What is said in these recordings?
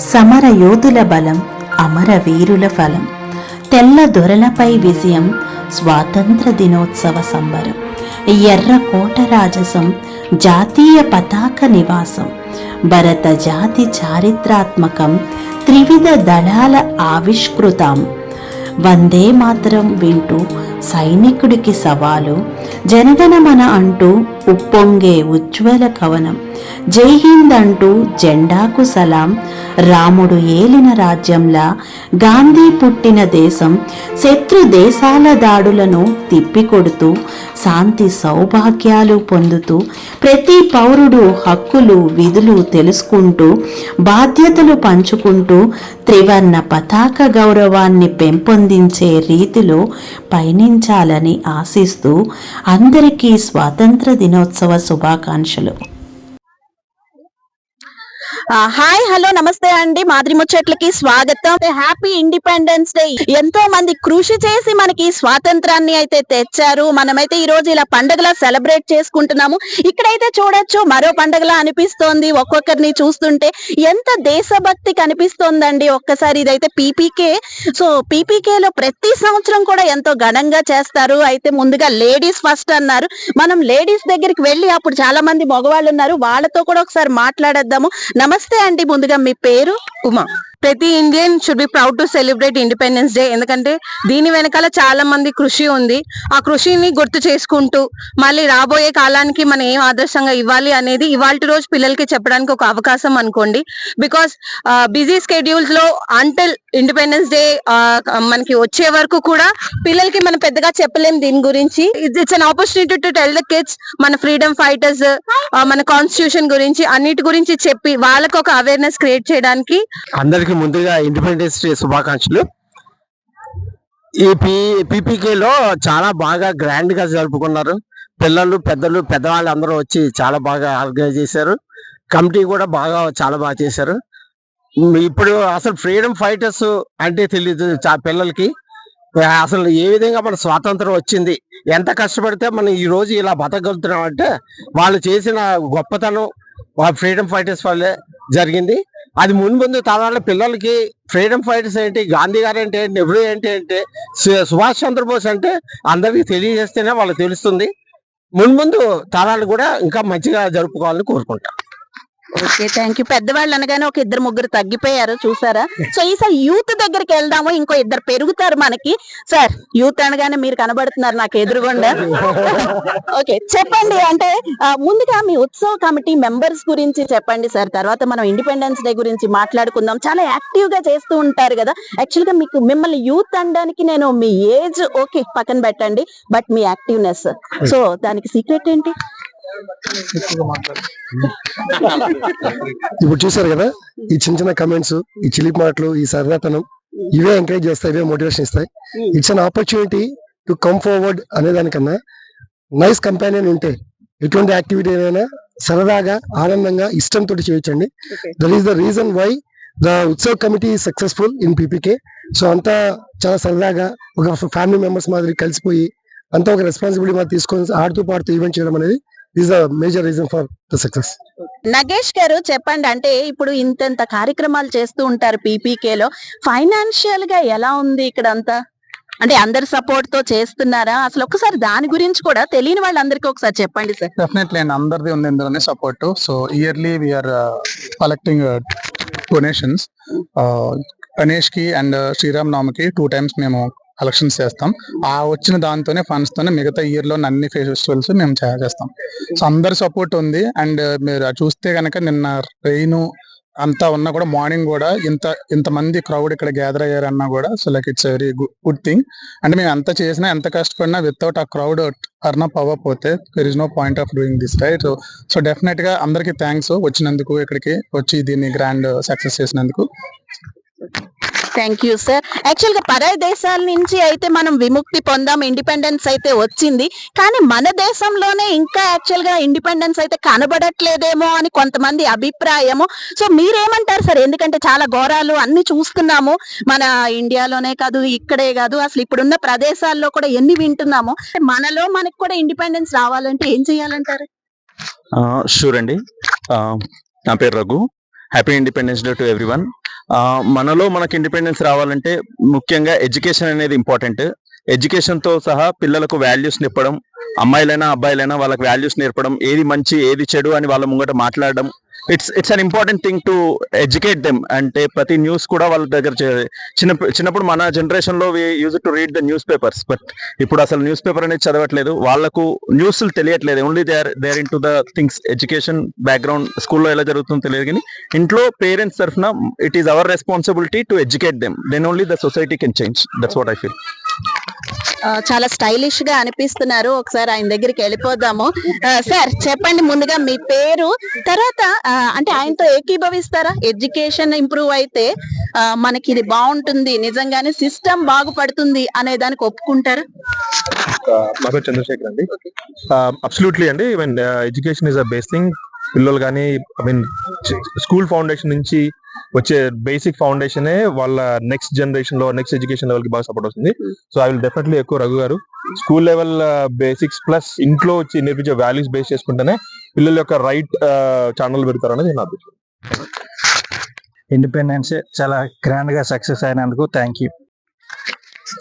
సమరయోధుల బలం, అమరవీరుల ఫలం, తెల్ల దొరలపై విజయం, స్వాతంత్ర దినోత్సవ సంబరం, ఎర్ర కోట రాజసం, జాతీయ పతాక నివాసం, భరత జాతి చారిత్రాత్మకం, త్రివిధ దళాల ఆవిష్కృతం. వందే మాతరం వింటూ సైనికుడికి సవాలు, జనగణమన అంటూ ఉప్పొంగే ఉజ్వల కవనం, జై హింద్ అంటూ జెండాకు సలాం, రాముడు ఏలిన రాజ్యంలా గాంధీ పుట్టిన దేశం, శత్రు దేశాల దాడులను తిప్పికొడుతూ శాంతి సౌభాగ్యాలు పొందుతూ ప్రతి పౌరుడు హక్కులు విధులు తెలుసుకుంటూ బాధ్యతలు పంచుకుంటూ త్రివర్ణ పతాక గౌరవాన్ని పెంపొందించే రీతిలో పయనించాలని ఆశిస్తూ అందరికీ స్వాతంత్ర దినోత్సవ శుభాకాంక్షలు. హాయ్ హలో నమస్తే అండి, మాదిరి ముచ్చట్లకి స్వాగతం. Happy independence day. ఎంతో మంది కృషి చేసి మనకి స్వాతంత్రాన్ని అయితే తెచ్చారు. మనమైతే ఈ రోజు ఇలా పండుగలా సెలబ్రేట్ చేసుకుంటున్నాము. ఇక్కడైతే చూడొచ్చు మరో పండుగలా అనిపిస్తోంది. ఒక్కొక్కరిని చూస్తుంటే ఎంత దేశభక్తి కనిపిస్తోందండి. ఒక్కసారి ఇదైతే పీపీకే. సో పీపీకేలో ప్రతి సంవత్సరం కూడా ఎంతో ఘనంగా చేస్తారు. అయితే ముందుగా లేడీస్ ఫస్ట్ అన్నారు. మనం లేడీస్ దగ్గరికి వెళ్ళి అప్పుడు చాలా మంది మగవాళ్ళు ఉన్నారు, వాళ్ళతో కూడా ఒకసారి మాట్లాడేద్దాము. నమస్తే అండి, ముందుగా మీ పేరు? ఉమా. ప్రతి Indian should be proud to celebrate independence day. ఎందుకంటే దీని వెనకాల చాలా మంది కృషి ఉంది. ఆ కృషిని గుర్తు చేసుకుంటూ మళ్ళీ రాబోయే కాలానికి మనం ఏం ఆదర్శంగా ఇవ్వాలి అనేది ఇవాళ రోజు పిల్లలకి చెప్పడానికి ఒక అవకాశం అనుకోండి. బికాస్ బిజీ స్కెడ్యూల్స్ లో అంటిల్ ఇండిపెండెన్స్ డే మనకి వచ్చే వరకు కూడా పిల్లలకి మనం పెద్దగా చెప్పలేం దీని గురించి. It's an opportunity to tell the kids మన ఫ్రీడమ్ ఫైటర్స్, మన కాన్స్టిట్యూషన్ గురించి అన్నిటి గురించి చెప్పి వాళ్ళకు ఒక అవేర్నెస్ క్రియేట్ చేయడానికి. అందరికి ముందుగా ఇండిపెండెన్స్ డే శుభాకాంక్షలు. ఈ పీపీకేలో చాలా బాగా గ్రాండ్ గా జరుపుకున్నారు. పిల్లలు పెద్దలు పెద్దవాళ్ళు అందరూ వచ్చి చాలా బాగా ఆర్గనైజ్ చేశారు. కమిటీ కూడా చాలా బాగా చేశారు. ఇప్పుడు అసలు ఫ్రీడమ్ ఫైటర్స్ అంటే తెలియదు పిల్లలకి. అసలు ఏ విధంగా మన స్వాతంత్రం వచ్చింది, ఎంత కష్టపడితే మనం ఈ రోజు ఇలా బతకగలుగుతున్నాం అంటే వాళ్ళు చేసిన గొప్పతనం ఫ్రీడమ్ ఫైటర్స్ వల్లే జరిగింది. అది ముందు తరాల పిల్లలకి ఫ్రీడమ్ ఫైటర్స్ ఏంటి, గాంధీ గారు అంటే, నెహ్రూ ఏంటి అంటే, సుభాష్ చంద్రబోస్ అంటే అందరికీ తెలియజేస్తేనే వాళ్ళకి తెలుస్తుంది. ముందు తరాలు కూడా ఇంకా మంచిగా జరుపుకోవాలని కోరుకుంటాం. Okay, thank you. పెద్దవాళ్ళు అనగానే ఒక ఇద్దరు ముగ్గురు తగ్గిపోయారు చూసారా. సో ఈసారి యూత్ దగ్గరికి వెళ్దాము, ఇంకో ఇద్దరు పెరుగుతారు మనకి. సార్, యూత్ అనగానే మీరు కనబడుతున్నారు నాకు ఎదురుగుండా. ఓకే, చెప్పండి. అంటే ముందుగా మీ ఉత్సవ కమిటీ మెంబర్స్ గురించి చెప్పండి సార్, తర్వాత మనం ఇండిపెండెన్స్ డే గురించి మాట్లాడుకుందాం. చాలా యాక్టివ్ గా చేస్తూ ఉంటారు కదా. యాక్చువల్ గా మిమ్మల్ని యూత్ అనడానికి నేను మీ ఏజ్ ఓకే పక్కన పెట్టండి, బట్ మీ యాక్టివ్నెస్, సో దానికి సీక్రెట్ ఏంటి? ఇప్పుడు చూసారు కదా, ఈ చిన్న చిన్న కమెంట్స్, ఈ చిలిపి మాటలు, ఈ సరదాతనం, ఇవే ఎంకరేజ్ చేస్తాయి, ఇవే మోటివేషన్ ఇస్తాయి. It's an opportunity to come forward అనే దానికన్నా నైస్ కంపానియన్ ఉంటే ఎటువంటి యాక్టివిటీ అయినా సరదాగా ఆనందంగా ఇష్టంతో చేయొచ్చండి. That is the reason why the Utsav committee is successful in PPK. So అంతా చాలా సరదాగా ఒక ఫ్యామిలీ మెంబర్స్ మాదిరి కలిసిపోయి అంతా ఒక రెస్పాన్సిబిలిటీ మాది తీసుకొని ఆడుతూ పాడుతూ ఈవెంట్ చేయడం అనేది is the major reason for the success. Nagesh గారు చెప్పండి, అంటే ఇప్పుడు ఇంత కార్యక్రమాలు చేస్తూ ఉంటారు పీపీకేలో, ఫైనాన్షియల్ గా ఎలా ఉంది ఇక్కడ అంతా? అంటే అందరి సపోర్ట్ తో చేస్తున్నారా? అసలు ఒకసారి దాని గురించి కూడా తెలియని వాళ్ళందరికీ ఒకసారి చెప్పండి సార్. డెఫినెట్లీ అండి, అందరిది ఉంది ఇందులోనే support. So yearly we're collecting donations. Ganesh కి అండ్ శ్రీరామ్ నవమికి 2 times మేము కలెక్షన్స్ చేస్తాం. ఆ వచ్చిన దాంతోనే ఫండ్స్ తోనే మిగతా ఇయర్ లో అన్ని ఫెస్టివల్స్ మేము చేస్తాం. సో అందరి సపోర్ట్ ఉంది. అండ్ మీరు చూస్తే కనుక నిన్న రెయిన్ అంతా ఉన్నా కూడా మార్నింగ్ కూడా ఇంతమంది క్రౌడ్ ఇక్కడ గ్యాదర్ అయ్యారన్నా కూడా, so like it's very good thing. అంటే మేము ఎంత చేసినా ఎంత కష్టపడినా వితౌట్ ఆ క్రౌడ్ టర్న్ అప్ అవ్వకపోతే there is no point of doing this, right? So definite గా అందరికి థ్యాంక్స్ వచ్చినందుకు, ఇక్కడికి వచ్చి దీన్ని గ్రాండ్ సక్సెస్ చేసినందుకు. Thank you sir. యాక్చువల్ గా పరాయి దేశాల నుంచి అయితే మనం విముక్తి పొందాం, ఇండిపెండెన్స్ అయితే వచ్చింది. కానీ మన దేశంలోనే ఇంకా యాక్చువల్ గా ఇండిపెండెన్స్ అయితే కనబడట్లేదేమో అని కొంతమంది అభిప్రాయము. సో మీరేమంటారు సార్? ఎందుకంటే చాలా ఘోరాలు అన్ని చూస్తున్నాము, మన ఇండియాలోనే కాదు ఇక్కడే కాదు, అసలు ఇప్పుడున్న ప్రదేశాల్లో కూడా ఎన్ని వింటున్నాము. మనలో మనకి కూడా ఇండిపెండెన్స్ రావాలంటే ఏం చేయాలంటారు? షూర్ అండి. నా పేరు Raghu. Happy independence day to everyone. మనలో మనకి ఇండిపెండెన్స్ రావాలంటే ముఖ్యంగా ఎడ్యుకేషన్ అనేది ఇంపార్టెంట్. ఎడ్యుకేషన్ తో సహా పిల్లలకు వాల్యూస్ నేర్పడం, అమ్మాయిలైనా అబ్బాయిలైనా వాళ్ళకి వాల్యూస్ నేర్పడం, ఏది మంచి ఏది చెడు అని వాళ్ళ ముంగట మాట్లాడడం. It's an important thing to educate them. అంటే ప్రతి న్యూస్ కూడా వాళ్ళ దగ్గర చిన్నప్పుడు మన జనరేషన్ లో use to read the newspapers, but ఇప్పుడు అసలు న్యూస్ పేపర్ అనేది చదవట్లేదు. వాళ్ళకు న్యూస్ తెలియట్లేదు. Only they are in to the things. Education background స్కూల్లో ఎలా జరుగుతుందో తెలియదు, కానీ ఇంట్లో పేరెంట్స్ తరఫున it is our responsibility to educate them. Then only the society can change. That's what I feel. చాలా స్టైలిష్ గా అనిపిస్తున్నారు. ఒకసారి ఆయన దగ్గరికి వెళ్ళిపోదాము. సార్ చెప్పండి ముందుగా మీ పేరు, తర్వాత అంటే ఆయనతో ఏకీభవిస్తారా? ఎడ్యుకేషన్ ఇంప్రూవ్ అయితే మనకి ఇది బాగుంటుంది, నిజంగానే సిస్టమ్ బాగుపడుతుంది అనే దానికి ఒప్పుకుంటారా? నా పేరు చంద్రశేఖర్ అండి. అబ్సల్యూట్లీ అండి. Even education is a base thing. పిల్లలు కానీ స్కూల్ ఫౌండేషన్ నుంచి వచ్చే బేసిక్ ఫౌండేషనే వాళ్ళ నెక్స్ట్ జనరేషన్ లో నెక్స్ట్ ఎడ్యుకేషన్ లెవెల్ కి బాగా సపోర్ట్ వస్తుంది. సో ఐ విల్ డెఫినెట్లీ ఎక్కువ రఘు గారు స్కూల్ లెవెల్ బేసిక్స్ ప్లస్ ఇంట్లో వచ్చి నేర్పించే వాల్యూస్ బేస్ చేసుకుంటేనే పిల్లల యొక్క రైట్ ఛానల్ పెడతారు అనేది నా అభిప్రాయం. ఇండిపెండెన్స్ చాలా గ్రాండ్ గా సక్సెస్ అయినందుకు థ్యాంక్ యూ.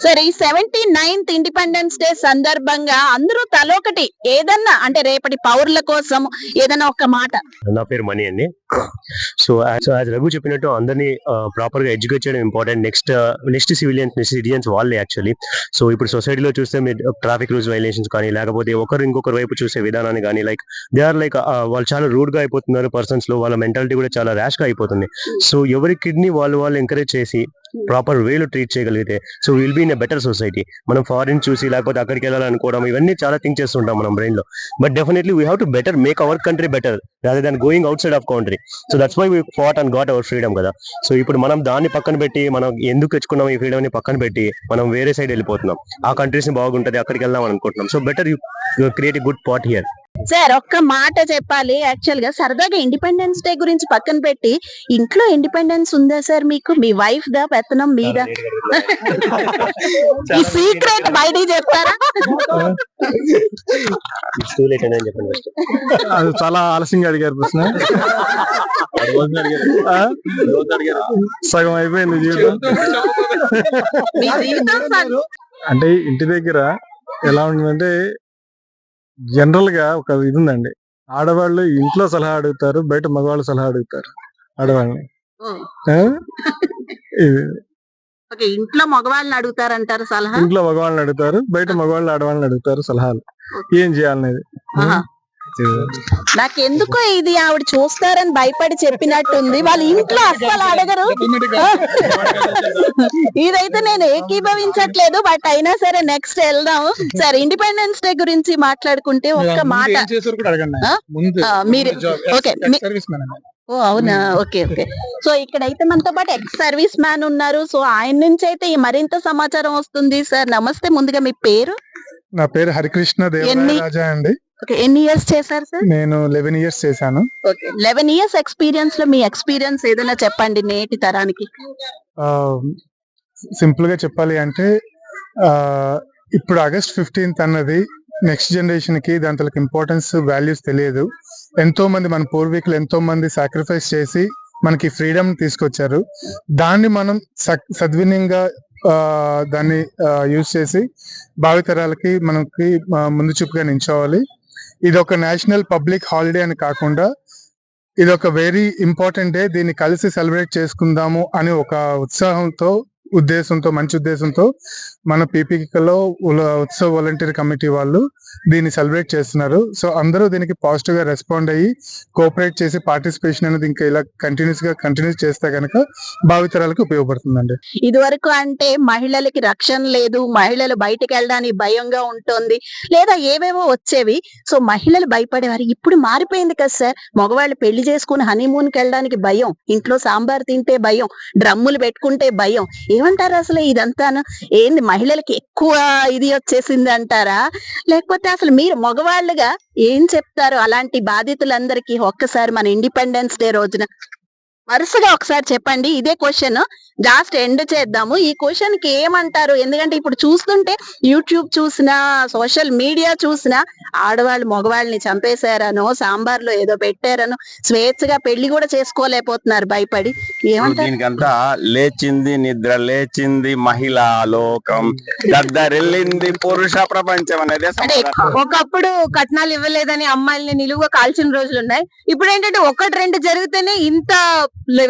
సరే, ఈ 79th ఇండిపెండెన్స్ డే సందర్భంగా అందరూ తలొకటి ఏదన్నా అంటే రేపటి పౌరుల కోసం ఏదన్నా ఒక మాట. నా పేరు మణి అండి. సో యాజ్ రఘు చెప్పినట్టు అందరినీ ప్రాపర్ గా ఎడ్యుకేట్ చేయడం ఇంపార్టెంట్. నెక్స్ట్ సిటిజన్స్ వాళ్ళే యాక్చువల్లీ. సో ఇప్పుడు సొసైటీలో చూస్తే మీరు ట్రాఫిక్ రూల్స్ వైలేషన్స్ కానీ లేకపోతే ఒకరు ఇంకొకరు వైపు చూసే విధానాన్ని కానీ దే ఆర్ వాళ్ళు చాలా రూడ్ గా అయిపోతున్నారు. పర్సన్స్ లో వాళ్ళ మెంటాలిటీ కూడా చాలా ర్యాష్ గా అయిపోతుంది. సో ఎవరి కిడ్నీ వాళ్ళు ఎంకరేజ్ చేసి ప్రాపర్ వేలో ట్రీట్ చేయగలిగితే so will be in a better society. మనం ఫారిన్ చూసి లేకపోతే అక్కడికి వెళ్ళాలనుకోవడం ఇవన్నీ చాలా థింక్ చేస్తుంటాం మనం బ్రెయిన్ లో. But definitely we have to better make our country better rather than going outside of country. So that's why we fought and got our freedom కదా. సో ఇప్పుడు మనం దాన్ని పక్కన పెట్టి మనం ఎందుకు తెచ్చుకున్నాం ఈ ఫ్రీడమ్ ని పక్కన పెట్టి మనం వేరే సైడ్ వెళ్ళిపోతున్నాం. ఆ కంట్రీస్ ని బాగుంటది అక్కడికి వెళ్దాం అనుకుంటున్నాం. So better you create a good part here. Sir ఒక్క మాట చెప్పాలి. యాక్చువల్ గా సరదాగా ఇండిపెండెన్స్ డే గురించి పక్కన పెట్టి ఇంట్లో ఇండిపెండెన్స్ ఉందా సార్ మీకు? మీ వైఫ్ దా పెత్తనం మీదా? ఈ సీక్రెట్ బయటికి చెప్తారా? అది చాలా ఆలస్యంగా అడిగారు ప్రశ్న. సగం అయిపోయింది జీవితం. మీ జీవితం అంటే ఇంటి దగ్గర ఎలా ఉంటుందంటే జనరల్ గా ఒక ఇది ఉందండి. ఆడవాళ్ళు ఇంట్లో సలహా అడుగుతారు, బయట మగవాళ్ళు సలహా అడుగుతారు ఆడవాళ్ళని. ఇంట్లో మగవాళ్ళని అడుగుతారంటారు సలహా? ఇంట్లో మగవాళ్ళని అడుగుతారు, బయట మగవాళ్ళు ఆడవాళ్ళని అడుగుతారు సలహాలు ఏం చేయాలనేది. నాకెందుకో ఇది ఆవిడ చూస్తారని భయపడి చెప్పినట్టుంది. వాళ్ళ ఇంట్లో అస్సలు అడగరు. ఇదైతే నేను ఏకీభవించట్లేదు, బట్ అయినా సరే నెక్స్ట్ వెళ్దాం. సరే, ఇండిపెండెన్స్ డే గురించి మాట్లాడుకుంటే ఒక్క మాట మీరు. ఓకే, ఓ అవునా, ఓకే ఓకే. సో ఇక్కడైతే మనతో పాటు ఎక్స్ సర్వీస్ మ్యాన్ ఉన్నారు. సో ఆయన నుంచి అయితే మరింత సమాచారం వస్తుంది. సార్ నమస్తే, ముందుగా మీ పేరు? నా పేరు హరికృష్ణ దేవరాజా అండి. ఎన్ని ఇయర్స్ చేశారు సార్? నేను 11 years చేశాను. 11 years ఎక్స్పీరియన్స్ లో మీ ఎక్స్పీరియన్స్ ఏదైనా చెప్పండి నేటి తరానికి. సింపుల్ గా చెప్పాలి అంటే ఇప్పుడు August 15th అన్నది నెక్స్ట్ జనరేషన్ కి దాంట్లో ఇంపార్టెన్స్ వాల్యూస్ తెలియదు. ఎంతో మంది మన పూర్వీకులు ఎంతో మంది సాక్రిఫైస్ చేసి మనకి ఫ్రీడమ్ తీసుకొచ్చారు. దాన్ని మనం సద్వినియంగా దాన్ని యూజ్ చేసి భావితరాలకి మనకి ముందు చూపుగా నించోవాలి. ఇది ఒక నేషనల్ పబ్లిక్ హాలిడే అని కాకుండా ఇది ఒక వెరీ ఇంపార్టెంట్ డే. దీన్ని కలిసి సెలబ్రేట్ చేసుకుందాము అని ఒక మంచి ఉద్దేశంతో మన పీపీలో ఉత్సవ్ వాలంటీర్ కమిటీ వాళ్ళు దీన్ని సెలబ్రేట్ చేస్తున్నారు. సో అందరూ దీనికి పాజిటివ్ గా రెస్పాండ్ అయ్యి కోఆపరేట్ చేసి పార్టిసిపేషన్ అనేది ఇంకా ఇలా కంటిన్యూస్ చేస్తే కనుక భావితరాలకు ఉపయోగపడుతుందండి. ఇది వరకు అంటే మహిళలకి రక్షణ లేదు, మహిళలు బయటకు వెళ్ళడానికి భయంగా ఉంటుంది, లేదా ఏవేవో వచ్చేవి. సో మహిళలు భయపడేవారు. ఇప్పుడు మారిపోయింది కదా సార్. మగవాళ్ళు పెళ్లి చేసుకుని హనీమూన్కి వెళ్ళడానికి భయం, ఇంట్లో సాంబార్ తింటే భయం, డ్రమ్ములు పెట్టుకుంటే భయం. ఏమంటారు అసలు ఇదంతాను? ఏంది మహిళలకి ఎక్కువ ఇది వచ్చేసింది అంటారా? లేకపోతే అసలు మీరు మగవాళ్ళుగా ఏం చెప్తారు అలాంటి బాధితులందరికీ ఒక్కసారి మన ఇండిపెండెన్స్ డే రోజున? వరుసగా ఒకసారి చెప్పండి. ఇదే క్వశ్చన్ లాస్ట్ ఎండ్ చేద్దాము. ఈ క్వశ్చన్ కి ఏమంటారు? ఎందుకంటే ఇప్పుడు చూస్తుంటే యూట్యూబ్ చూసినా, సోషల్ మీడియా చూసినా ఆడవాళ్ళు మగవాళ్ళని చంపేశారనో, సాంబార్లో ఏదో పెట్టారనో, స్వేచ్ఛగా పెళ్లి కూడా చేసుకోలేకపోతున్నారు భయపడి. ఏమంటారు? దీనికంతా లేచింది నిద్ర లేచింది మహిళా లోకం, దద్దరిల్లింది పురుష ప్రపంచం అనేది అంటే ఒకప్పుడు కట్నాలు ఇవ్వలేదని అమ్మాయిల్ని నిలువుగా కాల్చిన రోజులు ఉన్నాయి. ఇప్పుడు ఏంటంటే ఒకటి రెండు జరిగితేనే ఇంత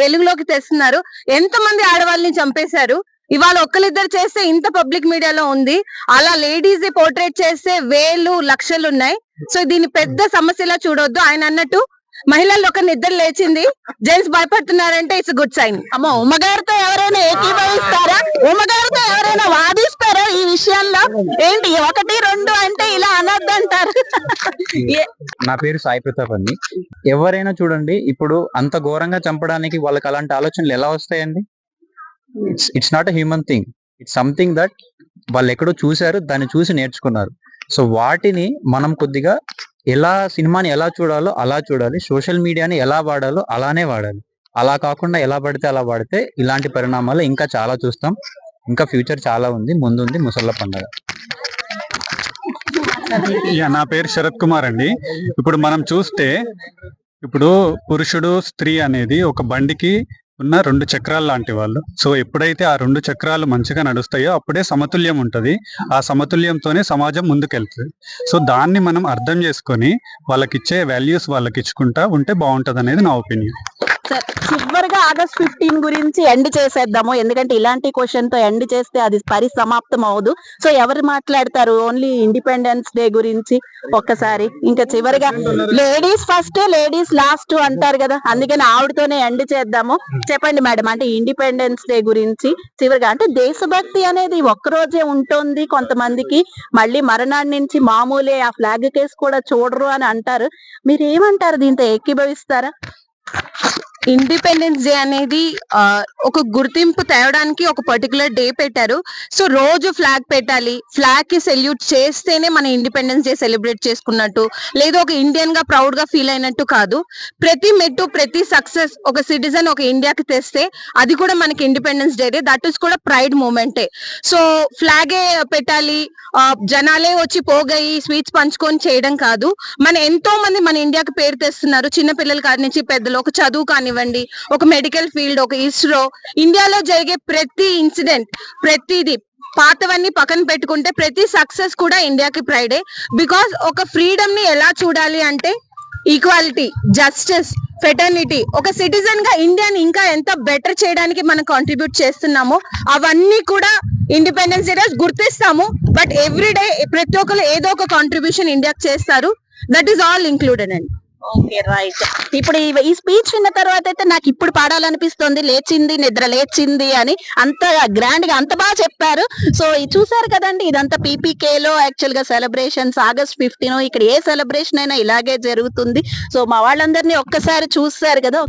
వెలుగులోకి తెస్తున్నారు. ఎంత మంది ఆడవాళ్ళని చంపేశారు. ఇవాళ ఒక్కరిద్దరు చేస్తే ఇంత పబ్లిక్ మీడియాలో ఉంది. అలా లేడీస్ పోర్ట్రేట్ చేస్తే వేలు లక్షలు ఉన్నాయి. సో దీన్ని పెద్ద సమస్యలా చూడొద్దు. ఆయన అన్నట్టు మహిళల్లో ఒక నిద్ర లేచింది, జెంట్స్ భయపడుతున్నారంటే ఇట్స్ గుడ్ సైన్. అమ్మో, ఉమ్మగారితో ఎవరైనా ఏకీభవిస్తారా? ఉమ్మగారితో ఎవరైనా వాదిస్తారా ఈ విషయంలో? ఏంటి 1, 2 అంటే ఇలా అనొద్దంటారు? నా పేరు సాయి ప్రతాప్ అండి. ఎవరైనా చూడండి, ఇప్పుడు అంత ఘోరంగా చంపడానికి వాళ్ళకి అలాంటి ఆలోచనలు ఎలా వస్తాయండి? It's not a human thing. It's something that వాళ్ళు ఎక్కడో చూశారు, దాన్ని చూసి నేర్చుకున్నారు. సో వాటిని మనం కొద్దిగా సినిమాని ఎలా చూడాలో అలా చూడాలి, సోషల్ మీడియాని ఎలా వాడాలో అలానే వాడాలి. అలా కాకుండా ఎలా పడితే అలా వాడితే ఇలాంటి పరిణామాలు ఇంకా చాలా చూస్తాం. ఇంకా ఫ్యూచర్ చాలా ఉంది, ముందుంది ముసళ్ళ పండుగ. నా పేరు శరత్ కుమార్ అండి. ఇప్పుడు మనం చూస్తే ఇప్పుడు పురుషుడు స్త్రీ అనేది ఒక బండికి ఉన్న 2 చక్రాలు లాంటి వాళ్ళు. సో ఎప్పుడైతే ఆ 2 చక్రాలు మంచిగా నడుస్తాయో అప్పుడే సమతుల్యం ఉంటది. ఆ సమతుల్యంతోనే సమాజం ముందుకెళ్తుంది. సో దాన్ని మనం అర్థం చేసుకొని వాళ్ళకిచ్చే వాల్యూస్ వాళ్ళకి ఇచ్చుకుంటా ఉంటే బాగుంటది అనేది నా ఒపీనియన్. సార్, చివరిగా August 15 గురించి ఎండ్ చేసేద్దాము. ఎందుకంటే ఇలాంటి క్వశ్చన్ తో ఎండ్ చేస్తే అది పరిసమాప్తం అవదు. సో ఎవరు మాట్లాడతారు? ఓన్లీ ఇండిపెండెన్స్ డే గురించి ఒక్కసారి. ఇంకా చివరిగా లేడీస్ ఫస్ట్ లేడీస్ లాస్ట్ అంటారు కదా, అందుకని ఆవిడతోనే ఎండ్ చేద్దాము. చెప్పండి మేడం, అంటే ఇండిపెండెన్స్ డే గురించి చివరిగా. అంటే దేశభక్తి అనేది ఒక్కరోజే ఉంటుంది కొంతమందికి, మళ్ళీ మరణాన్ని నుంచి మామూలే, ఆ ఫ్లాగ్ కేసు కూడా చూడరు అని అంటారు. మీరు ఏమంటారు? దీంతో ఏకీభవిస్తారా? ఇండిపెండెన్స్ డే అనేది ఒక గుర్తింపు తేవడానికి ఒక పర్టికులర్ డే పెట్టారు. సో రోజు ఫ్లాగ్ పెట్టాలి, ఫ్లాగ్ కి సెల్యూట్ చేస్తేనే మన ఇండిపెండెన్స్ డే సెలబ్రేట్ చేసుకున్నట్టు, లేదా ఒక ఇండియన్ గా ప్రౌడ్ గా ఫీల్ అయినట్టు కాదు. ప్రతి మెట్టు, ప్రతి సక్సెస్ ఒక సిటిజన్ ఒక ఇండియాకి తెస్తే అది కూడా మనకి ఇండిపెండెన్స్ డే. దట్ ఈస్ కూడా ప్రైడ్ మూమెంటే. సో ఫ్లాగే పెట్టాలి, జనాలే వచ్చి పోగయి స్వీట్స్ పంచుకొని చేయడం కాదు. ఎంతో మంది మన ఇండియాకి పేరు తెస్తున్నారు, చిన్న పిల్లల కాడి నుంచి పెద్దలు. ఒక చదువు కానివ్వండి, ఒక మెడికల్ ఫీల్డ్, ఒక ఇస్రో, ఇండియాలో జరిగే ప్రతి ఇన్సిడెంట్, ప్రతిది పాతవన్నీ పక్కన పెట్టుకుంటే ప్రతి సక్సెస్ కూడా ఇండియాకి ప్రైడే. బికాస్ ఒక ఫ్రీడమ్ ని ఎలా చూడాలి అంటే ఈక్వాలిటీ, జస్టిస్, ఫెటర్నిటీ. ఒక సిటిజన్ గా ఇండియాని ఇంకా ఎంత బెటర్ చేయడానికి మనం కాంట్రిబ్యూట్ చేస్తున్నామో అవన్నీ కూడా ఇండిపెండెన్స్ డే రోజు గుర్తిస్తాము. బట్ ఎవ్రీ డే ప్రతి ఒక్కరు ఏదో ఒక కాంట్రిబ్యూషన్ ఇండియాకి చేస్తారు. దట్ ఈస్ ఆల్ ఇంక్లూడెడ్ అండి. Okay, right. ఇప్పుడు ఈ స్పీచ్ విన్న తర్వాత అయితే నాకు ఇప్పుడు పాడాలనిపిస్తుంది, లేచింది నిద్ర లేచింది అని. అంత గ్రాండ్ గా అంత బాగా చెప్పారు. సో చూసారు కదండి, ఇదంతా PPK లో యాక్చువల్ గా సెలబ్రేషన్స్. August 15 ఇక్కడ ఏ సెలబ్రేషన్ అయినా ఇలాగే జరుగుతుంది. సో మా వాళ్ళందరినీ ఒక్కసారి చూస్తారు కదా.